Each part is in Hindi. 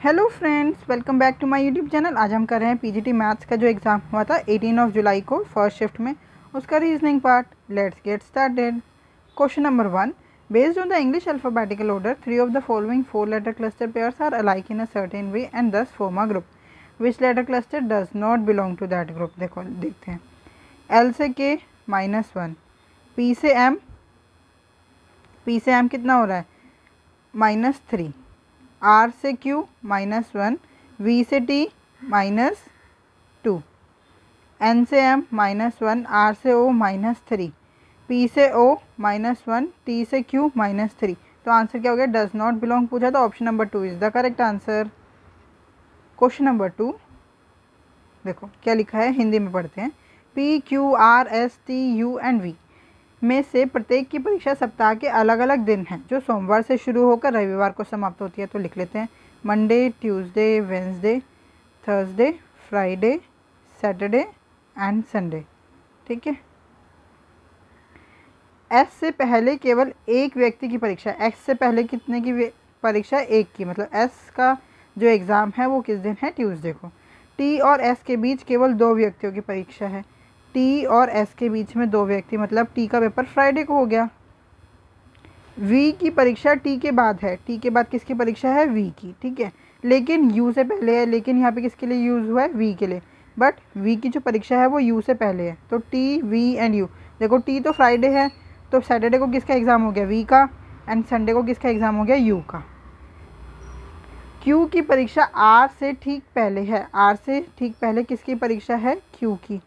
Hello friends, welcome back to my YouTube channel. आज हम कर रहे हैं पीजीटी मैथ्स का जो एग्ज़ाम हुआ था 18 जुलाई को फर्स्ट शिफ्ट में, उसका reasoning part. Let's get started. Question number 1, based on the English alphabetical order 3 of the following 4 letter cluster pairs are alike in a certain way and thus form a group. Which letter cluster does not belong to that group. देखो देखते हैं। एल से के -1, पी से एम, कितना हो रहा है -3, आर से क्यू -1, वी से टी -2, एन से एम -1, आर से ओ -3, पी से ओ -1, टी से क्यू -3। तो आंसर क्या हो गया? डज नॉट बिलोंग पूछा तो option number 2 is the correct answer. Question number 2, देखो क्या लिखा है, हिंदी में पढ़ते हैं। P Q R S T U and V में से प्रत्येक की परीक्षा सप्ताह के अलग अलग दिन हैं जो सोमवार से शुरू होकर रविवार को समाप्त होती है। तो लिख लेते हैं Monday, Tuesday, Wednesday, Thursday, Friday, Saturday and Sunday. ठीक है। एस से पहले केवल एक व्यक्ति की परीक्षा, एक्स से पहले कितने की परीक्षा? एक की, मतलब एस का जो एग्ज़ाम है वो किस दिन है? ट्यूसडे को। टी और एस के बीच केवल 2 व्यक्तियों की परीक्षा है। टी और एस के बीच में 2 व्यक्ति, मतलब टी का पेपर फ्राइडे को हो गया। वी की परीक्षा टी के बाद है। टी के बाद किसकी परीक्षा है? वी की। ठीक है, लेकिन यू से पहले है। लेकिन यहाँ पे किसके लिए यूज़ हुआ है? वी के लिए। बट वी की जो परीक्षा है वो यू से पहले है। तो टी, वी एंड यू। देखो टी तो फ्राइडे है, तो सैटरडे को किसका एग्ज़ाम हो गया? वी का। एंड संडे को किसका एग्ज़ाम हो गया? यू का। क्यू की परीक्षा आर से ठीक पहले है। आर से ठीक पहले किसकी परीक्षा है? क्यू की।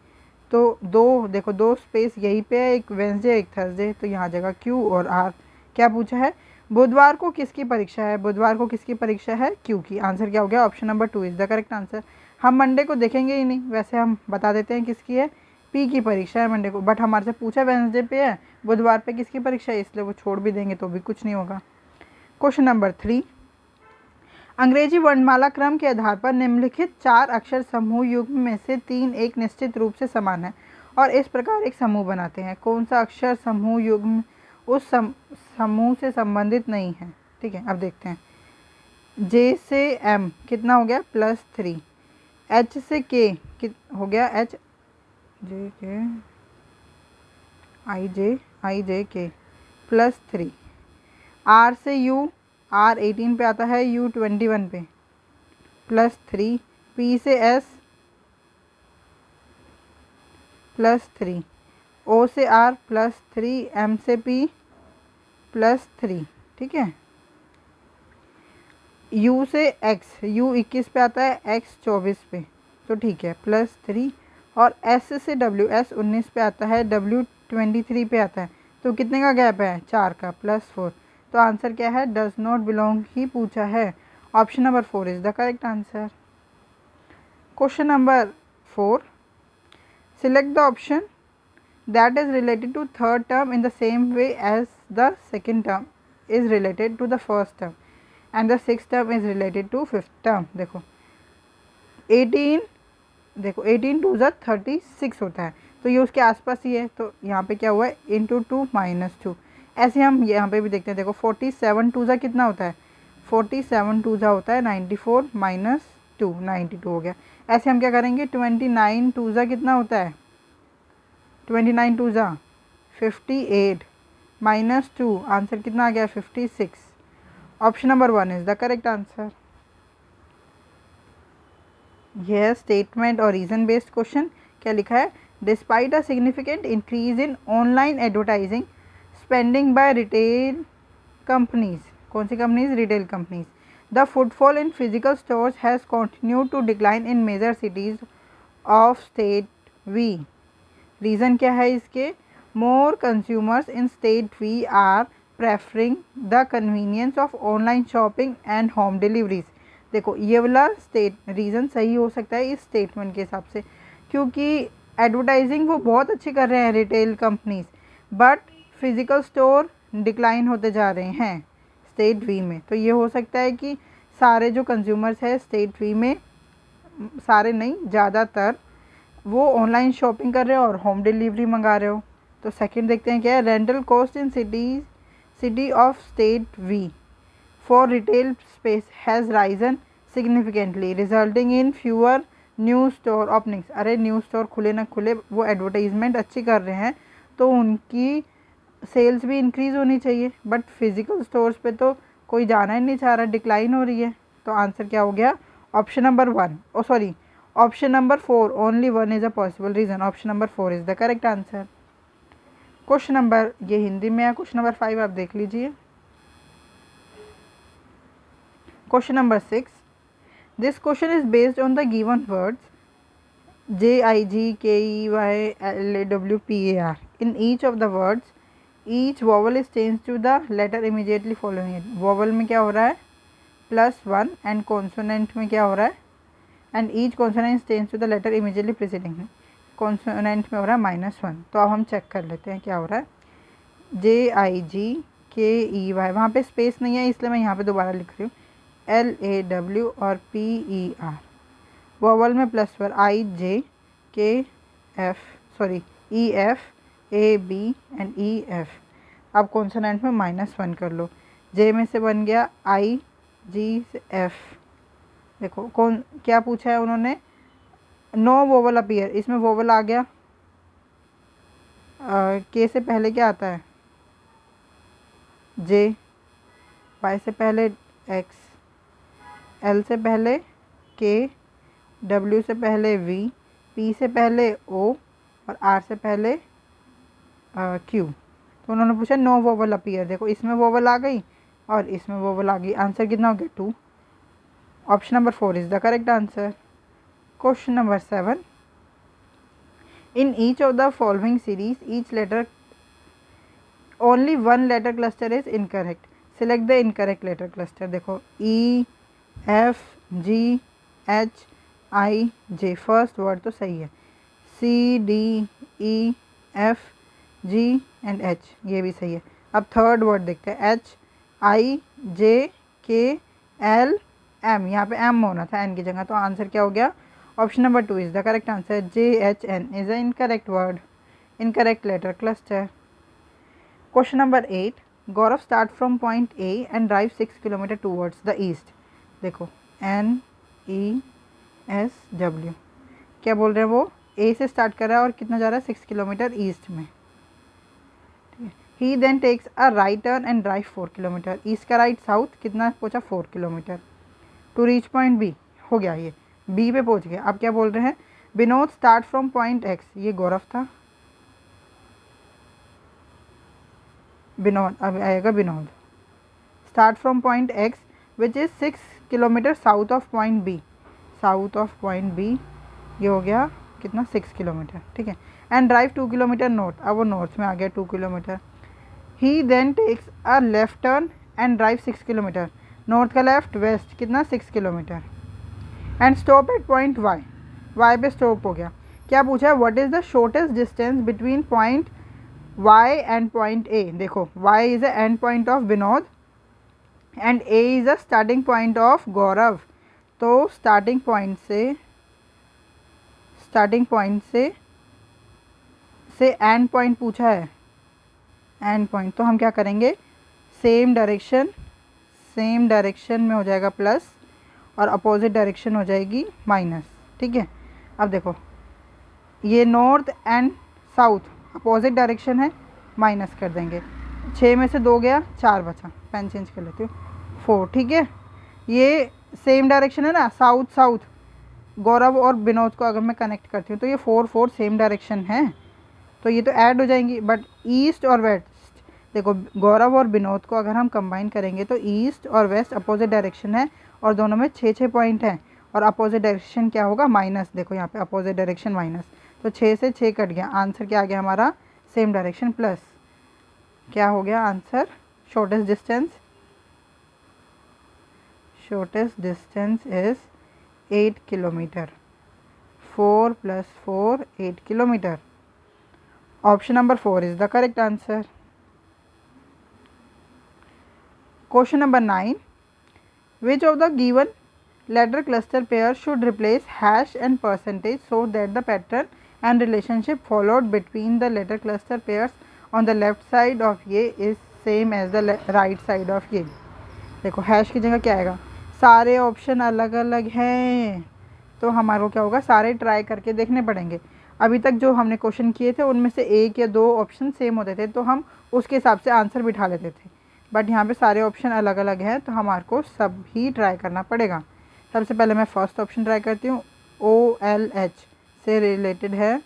तो देखो 2 स्पेस यहीं पे है, एक वेंसडे एक थर्सडे, तो यहाँ जगह क्यू और आर। क्या पूछा है? बुधवार को किसकी परीक्षा है? बुधवार को किसकी परीक्षा है? क्यू की। आंसर क्या हो गया? Option number 2 is the correct answer. हम मंडे को देखेंगे ही नहीं, वैसे हम बता देते हैं किसकी है। पी की परीक्षा है मंडे को, बट हमारे से पूछा वेंसडे पे है, बुधवार पे किसकी परीक्षा है, इसलिए वो छोड़ भी देंगे तो भी कुछ नहीं होगा। क्वेश्चन नंबर 3, अंग्रेजी वर्णमाला क्रम के आधार पर निम्नलिखित 4 अक्षर समूह युग्म में से 3 एक निश्चित रूप से समान है और इस प्रकार एक समूह बनाते हैं। कौन सा अक्षर समूह युग्म उस समूह से संबंधित नहीं है? ठीक है, अब देखते हैं। जे से एम कितना हो गया? +3। एच से के हो गया एच, जे के, आई जे के +3। आर से यू, आर 18 पे आता है, यू 21 पे +3। पी से एस +3। ओ से आर +3। एम से पी +3। ठीक है। यू से एक्स, यू 21 पे आता है, एक्स 24 पे, तो ठीक है +3। और एस से डब्ल्यू, एस 19 पे आता है, डब्ल्यू 23 पे आता है, तो कितने का गैप है? 4 का, +4। तो आंसर क्या है? डज नॉट बिलोंग ही पूछा है। Option number 4 is the correct answer. Question number 4, select the option that is related to third term in the same way as the second term is related to the first term and the sixth term is related to fifth term। देखो 18, देखो 18 2 ज़ा 36 होता है, तो ये उसके आसपास ही है, तो यहाँ पे क्या हुआ है? इंटू 2 -2। ऐसे हम यहाँ पे भी देखते हैं। देखो 47 2 ज़ा कितना होता है? 47 2 ज़ा होता है 94 -2, 92 हो गया। ऐसे हम क्या करेंगे? 29 2 ज़ा कितना होता है? 29 2 ज़ा 58 -2, आंसर कितना आ गया? 56। Option number 1 is the correct answer. यह स्टेटमेंट और रीज़न बेस्ड क्वेश्चन। क्या लिखा है? Despite a significant increase in online advertising spending by retail companies. कौन सी companies? Retail companies. The footfall in physical stores has continued to decline in major cities of state V. Reason क्या है इसके? More consumers in state V are preferring the convenience of online shopping and home deliveries. देखो ये वाला रीज़न सही हो सकता है इस स्टेटमेंट के हिसाब से, क्योंकि एडवर्टाइजिंग वो बहुत अच्छी कर रहे हैं retail companies, but physical store decline होते जा रहे हैं स्टेट वी में। तो ये हो सकता है कि सारे जो कंज्यूमर्स हैं स्टेट वी में, सारे नहीं ज़्यादातर, वो ऑनलाइन शॉपिंग कर रहे हो और होम डिलीवरी मंगा रहे हो। तो सेकंड देखते हैं क्या है। Rental cost in city of state V for retail space has risen significantly resulting in fewer new store openings. अरे न्यू स्टोर खुले ना खुले, वो एडवर्टाइजमेंट अच्छी कर रहे हैं तो उनकी सेल्स भी इंक्रीज़ होनी चाहिए, बट फिज़िकल स्टोर्स पे तो कोई जाना ही नहीं चाह रहा, डिक्लाइन हो रही है। तो आंसर क्या हो गया? Option number 1, oh sorry, option number 4, only 1 is a possible reason. Option number 4 is the correct answer. Question number, ये हिंदी में है, क्वेश्चन नंबर 5 आप देख लीजिए। Question number 6, this question is based on the given words JIGKEYLAWPAR. In each of the words, each vowel is changed to the letter immediately following it. vowel में क्या हो रहा है? +1 and consonant में क्या हो रहा है? And each consonant is changed to the letter immediately preceding. consonant में हो रहा है -1। तो अब हम चेक कर लेते हैं क्या हो रहा है। JIGKEY, वहाँ पे स्पेस नहीं है इसलिए मैं यहाँ पे दोबारा लिख रही हूँ LAW और PER। वोवल में +1 EF AB एंड EF। अब कॉन्सोनेंट में -1 कर लो। J में से बन गया I G से F। देखो कौन क्या पूछा है उन्होंने? नो वोवल अपीयर, इसमें वोवल आ गया। K से पहले क्या आता है? J, Y से पहले X, L से पहले K, W से पहले V, P से पहले O और R से पहले Q। तो उन्होंने पूछा नो वोवल अपीयर। देखो इसमें वोवल आ गई और इसमें वोवल आ गई। आंसर कितना हो गया? 2। Option number 4 is the correct answer. Question number 7, in each of the following series each letter only 1 letter cluster is incorrect, select the incorrect letter cluster. देखो E F G H I J, first word तो सही है। C D E F G and H, ये भी सही है। अब थर्ड वर्ड देखते हैं, H I J K L M, यहाँ पे M होना था N की जगह। तो आंसर क्या हो गया? Option number 2 is the correct answer. JHN is a incorrect word, incorrect letter cluster. Question number 8, Gaurav start from point A and drive 6 kilometer towards the east. देखो NESW, क्या बोल रहे हैं वो? A से स्टार्ट कर रहा है और कितना जा रहा है? 6 किलोमीटर ईस्ट में। He then takes a right turn and drive 4 kilometre. East का राइट साउथ कितना पहुंचा? 4 kilometre to reach point B। हो गया, ये B पे पहुंच गया। अब क्या बोल रहे हैं? Vinod start from point X, ये गौरव था। विनोद, अब आएगा Vinod. Start from point X which is 6 kilometre south of point B। South of point B, ये हो गया कितना? 6 किलोमीटर, ठीक है। एंड ड्राइव 2 किलोमीटर नॉर्थ, अब वो नॉर्थ में आ गया 2 kilometre. He then takes a left turn and drive 6 kilometre, north का लेफ्ट, वेस्ट कितना? 6 kilometre. And stop at point Y, Y पे स्टॉप हो गया। क्या पूछा है? What is the shortest distance between point Y and point A। देखो Y is a end point of Vinod and A is a starting point of Gaurav. तो स्टार्टिंग पॉइंट से एंड पॉइंट पूछा है, एंड पॉइंट। तो हम क्या करेंगे? सेम डायरेक्शन में हो जाएगा प्लस और अपोजिट डायरेक्शन हो जाएगी माइनस, ठीक है। अब देखो ये north and south opposite direction है, माइनस कर देंगे। 6 में से 2 गया, 4 बचा। पेन चेंज कर लेती हूँ, 4, ठीक है। ये सेम डायरेक्शन है ना, साउथ साउथ। गौरव और विनोद को अगर मैं कनेक्ट करती हूँ तो ये 4 4 सेम डायरेक्शन है, तो ये तो ऐड हो जाएंगी। बट ईस्ट और वेस्ट, देखो गौरव और विनोद को अगर हम कंबाइन करेंगे तो ईस्ट और वेस्ट अपोजिट डायरेक्शन है और दोनों में 6 पॉइंट हैं और अपोजिट डायरेक्शन क्या होगा? माइनस। देखो यहाँ पे अपोजिट डायरेक्शन माइनस, तो 6 से 6 कट गया। आंसर क्या आ गया हमारा? Same direction plus. क्या हो गया answer? Shortest distance is 8 kilometre. 4 + 4 8 kilometre. Option number 4 is the correct answer. Question number 9, which of the given letter cluster pair should replace hash and percentage so that the pattern and relationship followed between the letter cluster pairs on the left side of ये is same as the right side of ये। देखो हैश की जगह क्या आएगा? सारे ऑप्शन अलग अलग हैं, तो हमारे को क्या होगा, सारे ट्राई करके देखने पड़ेंगे। अभी तक जो हमने क्वेश्चन किए थे उनमें से एक या दो ऑप्शन सेम होते थे, तो हम उसके हिसाब से आंसर बिठा लेते थे। बट यहाँ पे सारे ऑप्शन अलग अलग हैं, तो हमारे को सब ही ट्राई करना पड़ेगा। सबसे पहले मैं फर्स्ट ऑप्शन ट्राई करती हूँ। OLH से रिलेटेड है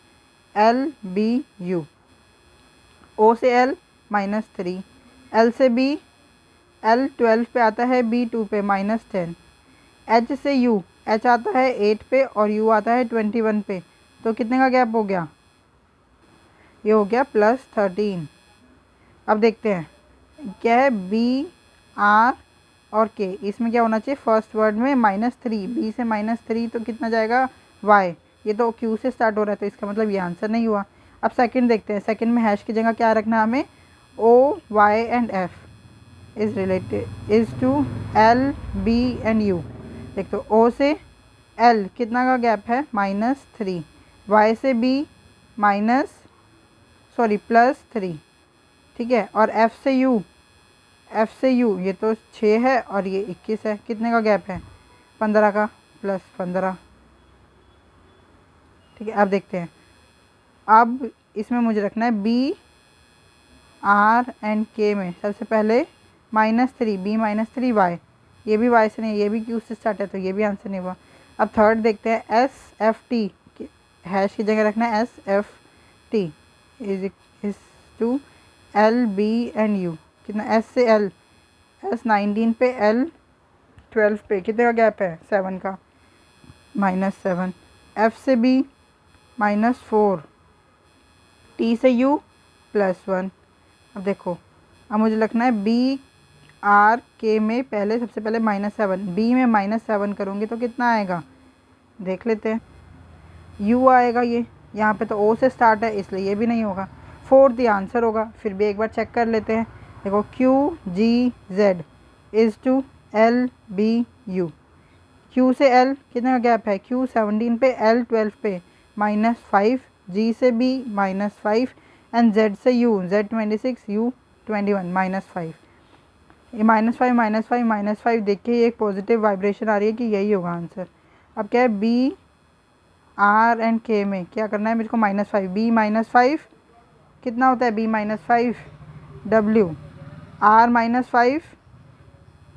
LBU। O से L -3, L से B, L 12 पे आता है, B 2 पे -10, H से U, H आता है 8 पे और U आता है 21 पे, तो कितने का गैप हो गया, ये हो गया +13। अब देखते हैं क्या है, B R और K, इसमें क्या होना चाहिए, फर्स्ट वर्ड में -3, B से -3 तो कितना जाएगा Y, ये तो Q से स्टार्ट हो रहा है, तो इसका मतलब ये आंसर नहीं हुआ। अब सेकंड देखते हैं, सेकंड में हैश की जगह क्या रखना है हमें, O Y and F is related is to L B and U। देख तो O से L कितना का गैप है, -3, Y से B +3, ठीक है, और F से U ये तो 6 है और ये 21 है, कितने का गैप है, 15 का, +15, ठीक है। अब देखते हैं, अब इसमें मुझे रखना है B R एंड K में सबसे पहले -3, B -3 Y, ये भी Y से नहीं, ये भी Q से स्टार्ट है, तो ये भी आंसर नहीं हुआ। अब थर्ड देखते हैं, SFT, हैश की जगह रखना है SFT is to LB and U, कितना, S से L, S 19 पे, L 12 पे, कितने का गैप है, 7 का, -7, F से B -4, T से U +1। अब देखो, अब मुझे लिखना है B R K में पहले सबसे पहले -7, B में -7 करूँगी तो कितना आएगा, देख लेते हैं, U आएगा, ये यहाँ पे तो O से स्टार्ट है इसलिए ये भी नहीं होगा, फोर्थ ही आंसर होगा। फिर भी एक बार चेक कर लेते हैं, देखो QGZ is to LBU, Q से L कितना का गैप है, Q 17 पे, L 12 पे, -5, G से B -5 एंड Z से U, Z 26, U 21, -5। ये -5 देख के एक पॉजिटिव वाइब्रेशन आ रही है कि यही होगा आंसर। अब क्या है, B R एंड K में क्या करना है मेरे को, -5, B -5 कितना होता है, B -5 W, R -5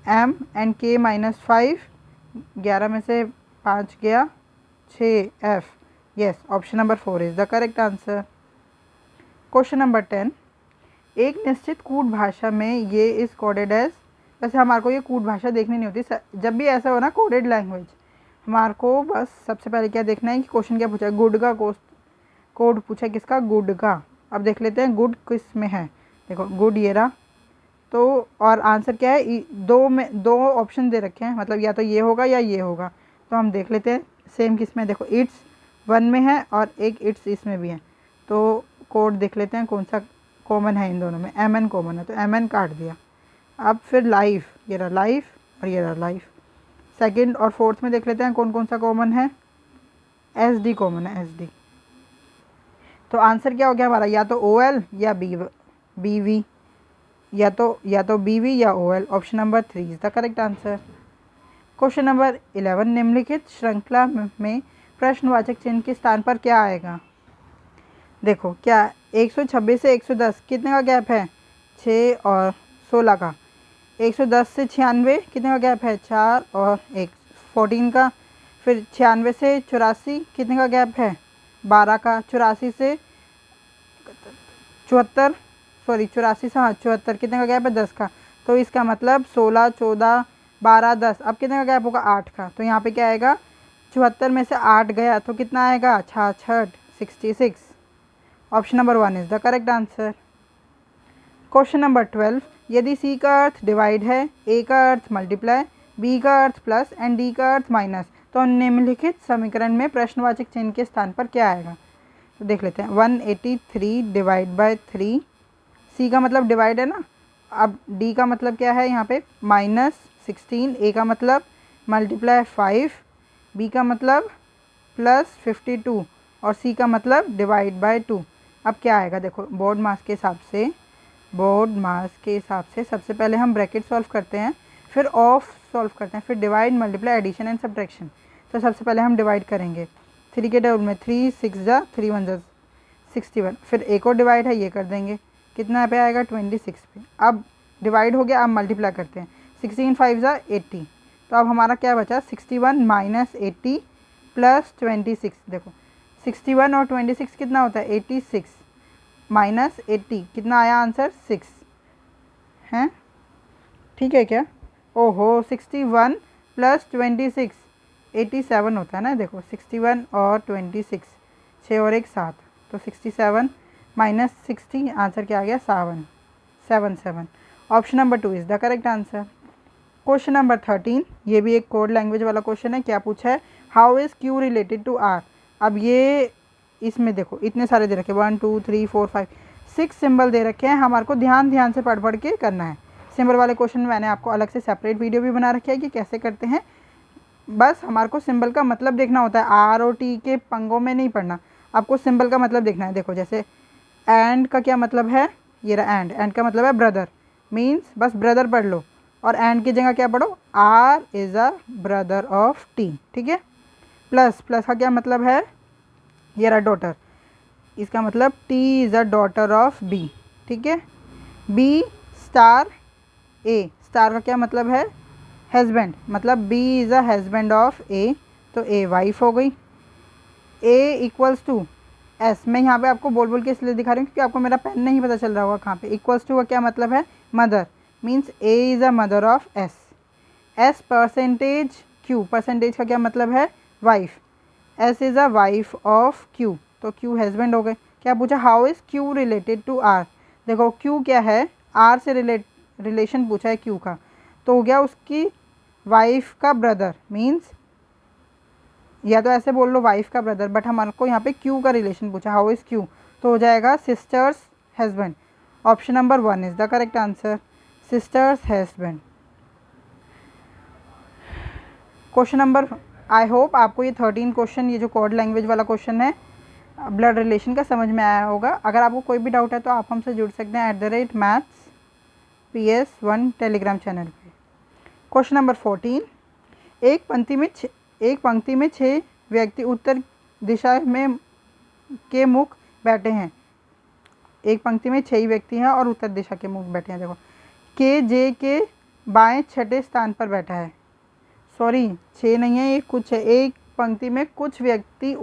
M and K -5, 11 में से 5 गया 6 F। Yes, option number 4 is the correct answer. Question number 10, एक निश्चित कूट भाषा में ये इज कोडेड एज, वैसे हमारे को ये कूट भाषा देखनी नहीं होती, जब भी ऐसा हो ना कोडेड लैंग्वेज, हमारे को बस सबसे पहले क्या देखना है कि क्वेश्चन क्या पूछा है, गुड का कोड पूछा है, किसका, गुड का। अब देख लेते हैं गुड किस में है, देखो गुड ये रहा, तो और आंसर क्या है, दो ऑप्शन दे रखे हैं, मतलब या तो ये होगा या ये होगा, तो हम देख लेते हैं सेम किस में, देखो इट्स 1 में है और एक इट्स इसमें भी है, तो कोड देख लेते हैं कौन सा कॉमन है इन दोनों में, MN कॉमन है तो MN काट दिया। अब फिर लाइफ, ये रहा लाइफ और ये रहा लाइफ। सेकंड और फोर्थ में देख लेते हैं कौन कौन सा कॉमन है, SD कॉमन है, SD। तो आंसर क्या हो गया हमारा, या तो OL या BV, या तो BV या OL, option number 3 is the correct answer. Question number 11, निम्नलिखित श्रृंखला में प्रश्नवाचक चिन्ह के स्थान पर क्या आएगा। देखो क्या 126 से 110 कितने का गैप है, 6 और 16 का, 110 से 96 कितने का गैप है, 4 और 1, 14 का, फिर 96 से 84 कितने का गैप है, 12 का, 84 से 74, सॉरी 84 से, हाँ 74 कितने का गैप है, 10 का, तो इसका मतलब 16, 14, 12, 10, अब कितने का गैप होगा, 8 का, तो यहाँ पे क्या आएगा, 74 में से 8 गया तो कितना आएगा, 66, 66, option number 1 is the correct answer. Question number 12, यदि C का अर्थ डिवाइड है, A का अर्थ मल्टीप्लाई, B का अर्थ प्लस एंड D का अर्थ माइनस, तो निम्नलिखित समीकरण में प्रश्नवाचक चिन्ह के स्थान पर क्या आएगा। तो देख लेते हैं, 183 डिवाइड बाय 3, C का मतलब डिवाइड है ना, अब D का मतलब क्या है यहाँ पे, -16, A का मतलब मल्टीप्लाई 5, B का मतलब +52 और C का मतलब डिवाइड बाय 2। अब क्या आएगा, देखो बोर्ड मास के हिसाब से सबसे पहले हम ब्रैकेट सॉल्व करते हैं, फिर ऑफ सॉल्व करते हैं, फिर divide, multiply, addition and subtraction. तो सबसे पहले हम डिवाइड करेंगे 3 के टेबल में 3 6 जा 3 1 जा 61। फिर एक और डिवाइड है, ये कर देंगे, कितना पे आएगा 26 पे। अब डिवाइड हो गया, अब मल्टीप्लाई करते हैं 16 5 जा 80। तो अब हमारा क्या बचा 61 माइनस 80 प्लस 26। देखो 61 और 26 कितना होता है 86 माइनस 80 कितना आया आंसर 6 हैं, ठीक है क्या। ओहो 61 प्लस 26 87 होता है ना। देखो 61 और 26 6 और 1 7, तो 67 माइनस 60 आंसर क्या आ गया 7। Option number 2 is the correct answer. Question number 13, ये भी एक कोड लैंग्वेज वाला क्वेश्चन है। क्या पूछा है, how is Q related to R. अब ये इसमें देखो इतने सारे दे रखे 1 2 3 4 5 6 सिंबल दे रखे हैं, हमारे को ध्यान से पढ़ के करना है। सिंबल वाले क्वेश्चन मैंने आपको अलग से सेपरेट वीडियो भी बना रखी है कि कैसे करते हैं। बस हमारे को सिंबल का मतलब देखना होता है, आर और टी के पंगों में नहीं पढ़ना, आपको सिंबल का मतलब देखना है। देखो जैसे एंड का क्या मतलब है, ये रहा एंड का मतलब है ब्रदर, मीन्स बस ब्रदर पढ़ लो, और एंड की जगह क्या पढ़ो, R is a brother of T, ठीक है। प्लस का क्या मतलब है, ये रहा डॉटर, इसका मतलब T is a daughter of B, ठीक है। बी स्टार ए, स्टार का क्या मतलब है, हस्बैंड, मतलब B is a husband of A, तो ए वाइफ हो गई। ए इक्वल्स टू एस, मैं यहाँ पे आपको बोल के इसलिए दिखा रही हूँ क्योंकि आपको मेरा पेन नहीं पता चल रहा होगा कहाँ पे। इक्वल्स टू का क्या मतलब है, mother, means A is a mother of S. S percentage Q, percentage का क्या मतलब है, wife, S is a wife of Q, तो क्यू हस्बैंड हो गए। क्या पूछा, how is Q related to R. देखो क्यू क्या है, आर से रिलेशन पूछा है क्यू का, तो हो गया उसकी वाइफ का ब्रदर, मीन्स या तो ऐसे बोल लो वाइफ का ब्रदर, बट हमारे को यहाँ पे क्यू का रिलेशन पूछा, हाउ इज़ क्यू, तो हो जाएगा sisters husband. Option number 1 is the correct answer, sisters husband. Question number, I hope आपको ये 13 क्वेश्चन, ये जो कोड लैंग्वेज वाला क्वेश्चन है ब्लड रिलेशन का, समझ में आया होगा। अगर आपको कोई भी डाउट है तो आप हमसे जुड़ सकते हैं @maths PS1 टेलीग्राम चैनल पे। क्वेश्चन नंबर 14, एक पंक्ति में 6 व्यक्ति उत्तर दिशा में के मुख बैठे हैं। एक पंक्ति में 6 व्यक्ति हैं और उत्तर दिशा के मुख बैठे हैं। देखो के जे के बाएं छठे स्थान पर बैठा है, सॉरी 6 नहीं है, ये कुछ है। एक पंक्ति में कुछ व्यक्ति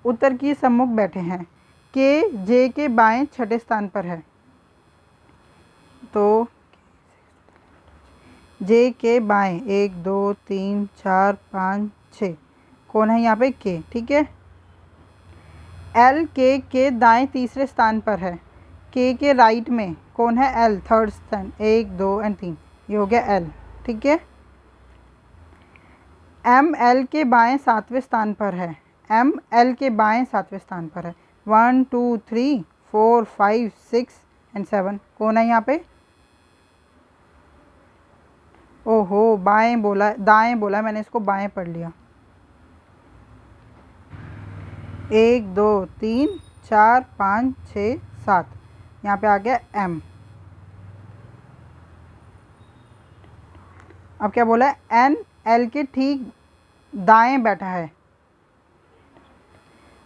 उत्तर की सम्मुख बैठे हैं, के जे के बाएं छठे स्थान पर है, तो जे के बाएं 1 2 3 4 5 6 कौन है यहाँ पे, के, ठीक है। एल के दाएं तीसरे स्थान पर है, के राइट में कौन है, एल थर्ड स्थान, 1 2 और 3, ये हो गया एल, ठीक है। एम एल के बाएं 7वें स्थान पर है, एम एल के बाएं 7वें स्थान पर है। 1 2 3 4 5 6 और 7 कौन है यहाँ पे, ओहो बाएं बोला, दाएं बोला मैंने, इसको बाएं पढ़ लिया। 1 2 3 4 5 6 7, यहाँ पे आ गया एम। अब क्या बोला है, एन एल के ठीक दाएं बैठा है,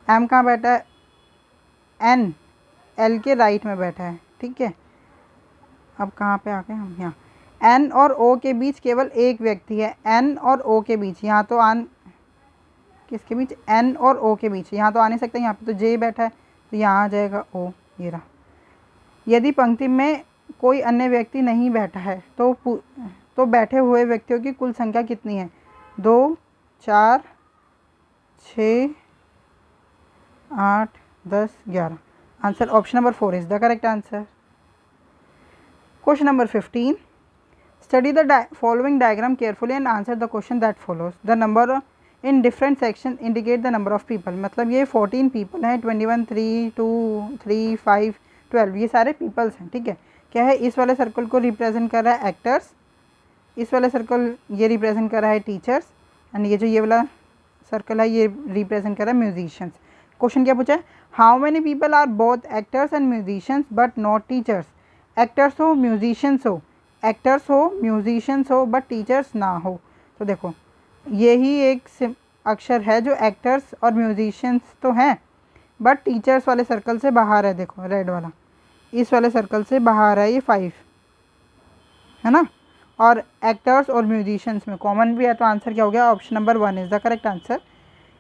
एम कहाँ बैठा है, एन एल के राइट में बैठा है, ठीक है। अब कहाँ पे आ गए हम, यहाँ एन और ओ के बीच केवल एक व्यक्ति है, एन और ओ के बीच, यहाँ तो किसके बीच, एन और ओ के बीच, यहाँ तो आ नहीं सकता, यहाँ पे तो जे बैठा है, तो यहाँ आ जाएगा ओ, ये रहा। यदि पंक्ति में कोई अन्य व्यक्ति नहीं बैठा है तो बैठे हुए व्यक्तियों की कुल संख्या कितनी है, 2 4 6 8 10 11। Answer option number 4 is the correct answer. Question number 15, study the following diagram carefully and answer the question that follows. The number in different section indicate the number of people, मतलब ये 14 पीपल हैं, 21 3 2 3 5 12, ये सारे पीपल्स हैं, ठीक है। क्या है, इस वाले सर्कल को रिप्रेजेंट कर रहा है एक्टर्स, इस वाले सर्कल ये रिप्रेजेंट कर रहा है टीचर्स, एंड ये जो ये वाला सर्कल है ये रिप्रेजेंट कर रहा है म्यूजिशियंस। क्वेश्चन क्या पूछा है, how many people are both actors and musicians but not teachers. Actors हो म्यूजिशियंस हो, एक्टर्स हो, म्यूजिशियंस हो बट टीचर्स ना हो। तो देखो यही एक अक्षर है जो एक्टर्स और म्यूजिशियंस तो हैं बट टीचर्स वाले सर्कल से बाहर है। देखो रेड वाला इस वाले सर्कल से बाहर है, ये 5 है ना। और एक्टर्स और म्यूजिशियंस में कॉमन भी है, तो आंसर क्या हो गया? Option number 1 is the correct answer.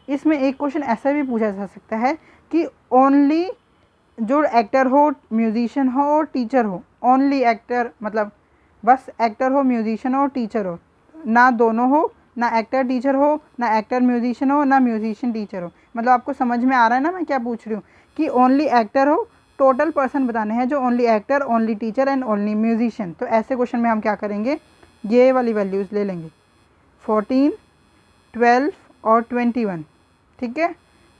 इसमें एक क्वेश्चन ऐसा भी पूछा जा सकता है कि ओनली जो एक्टर हो, म्यूजिशियन हो और टीचर हो, ओनली एक्टर मतलब बस एक्टर हो, म्यूजिशियन हो, टीचर हो, ना दोनों हो, ना एक्टर टीचर हो, ना एक्टर म्यूजिशियन हो, ना म्यूजिशियन टीचर हो। मतलब आपको समझ में आ रहा है ना मैं क्या पूछ रही हूँ? कि ओनली एक्टर हो, टोटल पर्सन बताने हैं जो only actor, only teacher and only musician. तो ऐसे क्वेश्चन में हम क्या करेंगे? ये वाली वैल्यूज़ ले लेंगे 14, 12 और 21। ठीक है,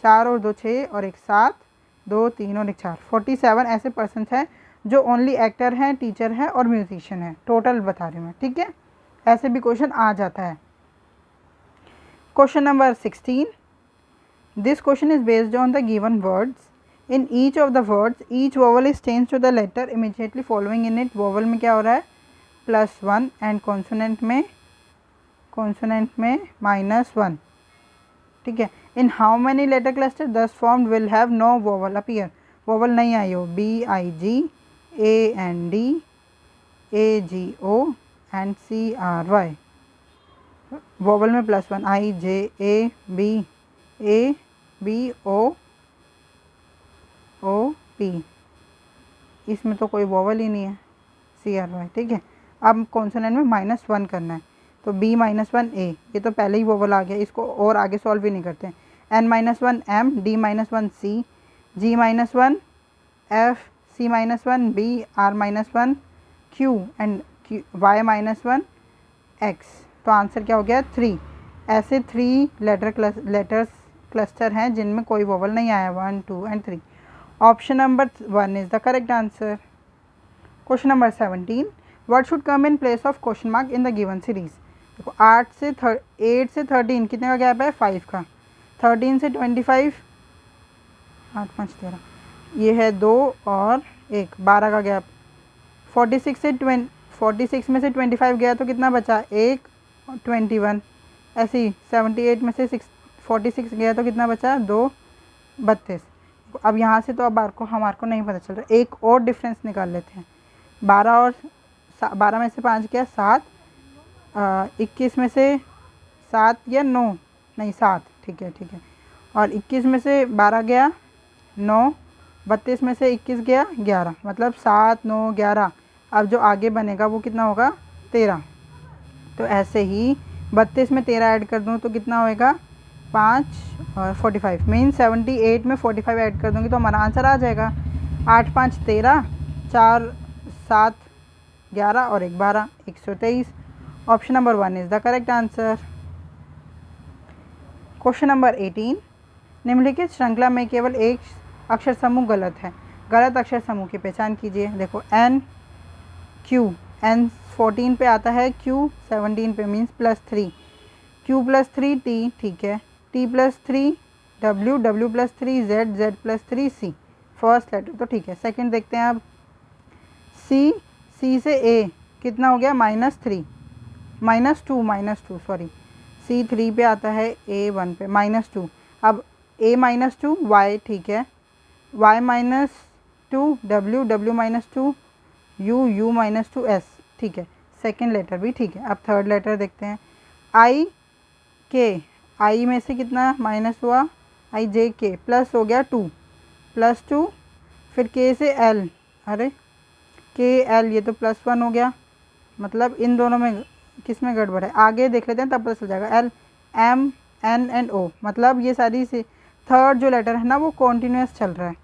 4 और 2 6 और 1 7, 2 3 और 1 4, 47 ऐसे पर्सन हैं जो ओनली एक्टर हैं, टीचर हैं और म्यूजिशियन हैं। टोटल बता रही हूँ मैं। ठीक है, ऐसे भी क्वेश्चन आ जाता है। Question number 16, this question is based on the given words. In each of the words each vowel is change to the letter immediately following in it. Vowel में क्या हो रहा है? +1 एंड कॉन्सोनेंट में -1। ठीक है, in how many letter cluster thus formed will have no vowel appear. Vowel नहीं आई हो, BIG, AND, AGO and CRY। Vowel में +1 IJABABOOP, इसमें तो कोई वोवल ही नहीं है, CRY। ठीक है, अब कॉन्सोनेंट में -1 करना है, तो B -1A, ये तो पहले ही वोवल आ गया, इसको और आगे सॉल्व भी नहीं करते। N -1 M, D -1 C, G -1 F, C -1 B, R -1 Q and Y -1 X। तो आंसर क्या हो गया? 3। ऐसे 3 लेटर्स क्लस्टर हैं जिनमें कोई वोवल नहीं आया, 1 2 and 3। Option number 1 is the correct answer. Question number 17, what should come in place of question mark in the given series. देखो 8 से 13 कितने का गैप है? 5 का। 13 से 25, 8 5 13, ये है 2 और 1, 12 का गैप। 46 में से 25 गया तो कितना बचा? 1 और 21। ऐसे ही 78 में से 46 गया तो कितना बचा? 2 32। अब यहाँ से तो अब हमारे को नहीं पता चल रहा, एक और डिफरेंस निकाल लेते हैं। 12 में से 5 गया 7, 21 में से 7 या 9, नहीं 7, ठीक है। और 21 में से 12 गया 9, 32 में से 21 गया 11, मतलब 7 9 11। अब जो आगे बनेगा वो कितना होगा? 13। तो ऐसे ही 32 में 13 ऐड कर दूँ तो कितना होएगा? 5 और 45, मीन 78 में 45 ऐड कर दूँगी तो हमारा आंसर आ जाएगा। 8 5 13, 4 7 11 और 1 12, 123। Option number 1 is the correct answer. Question number 18, निम्नलिखित श्रृंखला में केवल एक अक्षर समूह गलत है। गलत अक्षर समूह की पहचान कीजिए। देखो N Q, N 14 पे आता है, Q 17 पे, मीन्स +3, Q +3 T, ठीक है, T +3 W, W +3 Z, Z +3 C, first letter तो ठीक है। सेकंड देखते हैं अब, C से A कितना हो गया? -3, -2 सॉरी, C 3 पे आता है, A 1 पे, -2। अब A -2 Y, ठीक है, Y -2 W, W -2 U, U -2 S, ठीक है, सेकेंड लेटर भी ठीक है। अब थर्ड लेटर देखते हैं, I K, I में से कितना माइनस हुआ? I J K, प्लस हो गया 2, +2, फिर K से L, अरे K L, ये तो +1 हो गया, मतलब इन दोनों में किस में गड़बड़ है? आगे देख लेते हैं तब पता चल जाएगा। L M N and O, मतलब ये सारी से थर्ड जो लेटर है ना वो कॉन्टीन्यूस चल रहा है,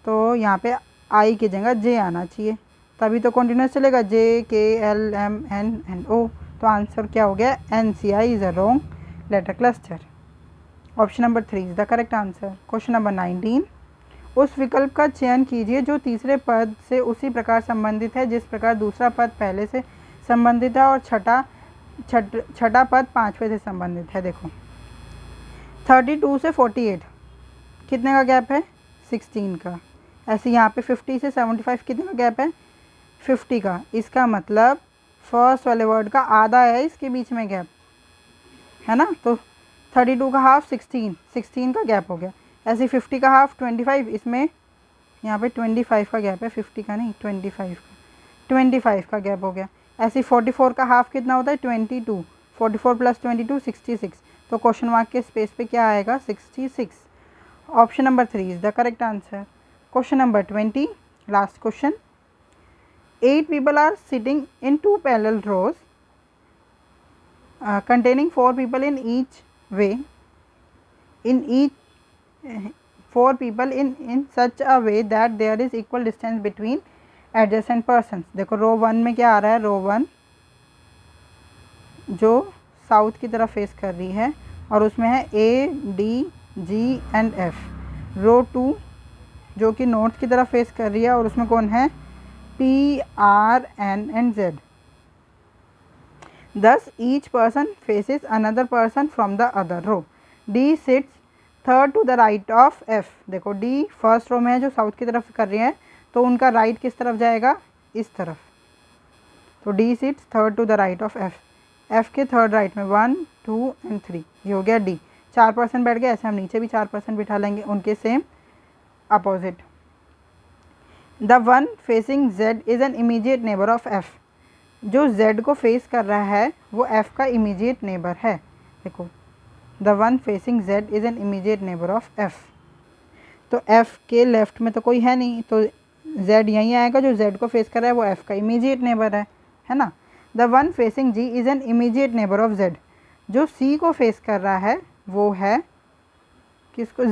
तो यहाँ पे I की जगह J आना चाहिए, तभी तो कॉन्टीन्यूस चलेगा। J K L M N and O, तो आंसर क्या हो गया? NCI is a wrong letter cluster. Option number 3 is the correct answer. Question number 19, उस विकल्प का चयन कीजिए जो तीसरे पद से उसी प्रकार संबंधित है जिस प्रकार दूसरा पद पहले से संबंधित है और छठा पद पाँचवें से संबंधित है। देखो 32 से 48 कितने का गैप है? 16 का। ऐसे यहाँ पे 50 से 75 कितने का गैप है? 50 का। इसका मतलब फर्स्ट वाले वर्ड का आधा है इसके बीच में गैप, है ना। तो 32 का हाफ 16, 16 का गैप हो गया। ऐसे 50 का हाफ 25, इसमें यहाँ पे 25 का गैप है, 50 का नहीं 25 का गैप हो गया। ऐसे 44 का हाफ कितना होता है 22, 44 प्लस 22 66। तो क्वेश्चन मार्क के स्पेस पे क्या आएगा 66। Option number 3 is the correct answer. Question number 20, last question. 8 people are sitting in 2 parallel rows containing 4 people in each way. In each 4 people in such a way that there is equal distance between adjacent persons. देखो रो 1 में क्या आ रहा है, रो 1 जो साउथ की तरफ फेस कर रही है और उसमें है A, D, G and F। रो 2 जो कि नॉर्थ की तरफ फेस कर रही है और उसमें कौन है P, R, N and Z. Thus each person faces another person from the other row. D sits third to the right of F. देखो D फर्स्ट रो में है जो साउथ की तरफ कर रही है, तो उनका राइट किस तरफ जाएगा, इस तरफ। तो D sits third to the right of F. F के थर्ड राइट में 1, 2 and 3, ये हो गया D। 4 पर्सन बैठ गए, ऐसे हम नीचे भी 4 पर्सन बिठा लेंगे उनके same opposite. The one facing Z is an immediate neighbour of F। जो Z को फेस कर रहा है वो F का इमीडिएट नेबर है। देखो the one facing Z is an immediate neighbour of F। तो F के लेफ्ट में तो कोई है नहीं, तो Z यहीं आएगा, जो Z को फेस कर रहा है वो F का इमीडिएट नेबर है ना। The one facing G is an immediate neighbour of Z। जो C को फेस कर रहा है वो है किसको,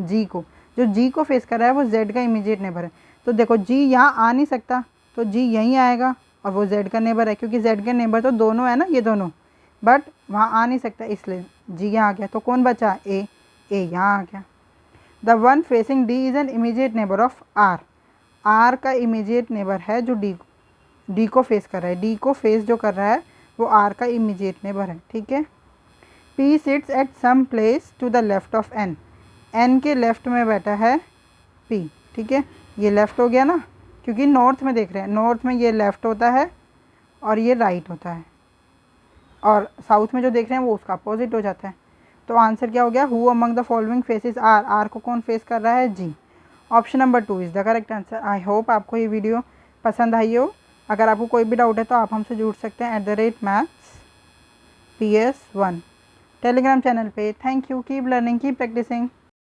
G को। जो G को फेस कर रहा है वो Z का इमीडिएट नेबर है। तो देखो G यहाँ आ नहीं सकता, तो G यहीं आएगा और वो Z का नेबर है, क्योंकि Z के नेबर तो दोनों है ना, ये दोनों, बट वहाँ आ नहीं सकता इसलिए G यहाँ आ गया। तो कौन बचा, A यहाँ आ गया। The one facing D is an immediate neighbour of R। R का इमीडिएट नेबर है जो D को फेस कर रहा है। D को फेस जो कर रहा है वो R का इमीडिएट नेबर है, ठीक है। P sits at some place to the left of N। N के लेफ्ट में बैठा है P, ठीक है। ये लेफ़्ट हो गया ना, क्योंकि नॉर्थ में देख रहे हैं, नॉर्थ में ये लेफ़्ट होता है और ये राइट होता है, और साउथ में जो देख रहे हैं वो उसका अपोजिट हो जाता है। तो आंसर क्या हो गया, who among the following faces are. R को कौन फेस कर रहा है, G. Option number 2 is the correct answer. I hope आपको ये वीडियो पसंद आई हो। अगर आपको कोई भी डाउट है तो आप हमसे जुड़ सकते हैं @mathsps1 टेलीग्राम चैनल पे। Thank you, keep learning, keep practising.